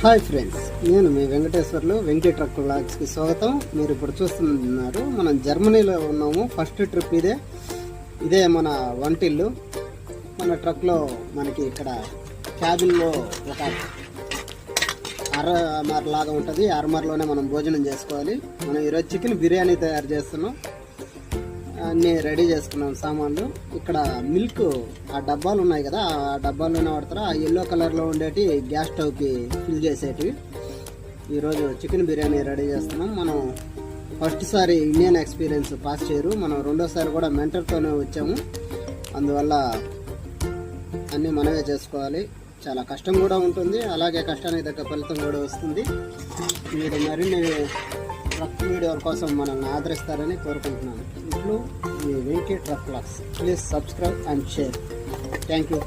Hi friends, నేను మీ Venkateswarlu Venky truck వ్లాగ్స్కి స్వాగతం. మీరు ఇప్పుడు చూస్తున్నారు మనం జర్మనీలో ఉన్నాము. ఫస్ట్ ట్రిప్ ఇదే మన వంటిల్లు. మన ట్రక్లో మనకి ఇక్కడ క్యాబిన్లో ఒక ఆర్మర్ లాగా ఉంటుంది. ఆర్మర్లోనే మనం భోజనం చేసుకోవాలి. మనం ఈరోజు చికెన్ బిర్యానీ తయారు చేస్తున్నాం. అన్నీ రెడీ చేసుకున్నాం సామాన్లు. ఇక్కడ మిల్క్ ఆ డబ్బాలు ఉన్నాయి కదా, ఆ డబ్బాల్లోనే వాడతారు. ఆ ఎల్లో కలర్లో ఉండేటి గ్యాస్ స్టవ్కి ఫిల్ చేసేటివి. ఈరోజు చికెన్ బిర్యానీ రెడీ చేస్తున్నాం. మనం ఫస్ట్ సారి ఇండియన్ ఎక్స్పీరియన్స్ పాస్ చేయరు. మనం రెండోసారి కూడా మెంటర్తోనే వచ్చాము. అందువల్ల అన్నీ మనమే చేసుకోవాలి. చాలా కష్టం కూడా ఉంటుంది, అలాగే కష్టానికి తగ్గ ఫలితం కూడా వస్తుంది. మీరు మరిన్ని ట్రక్ వీడియోల కోసం మనల్ని ఆదరిస్తారని కోరుకుంటున్నాను. ఇప్పుడు మీ Venky truck vlogs. Please subscribe and share. Thank you.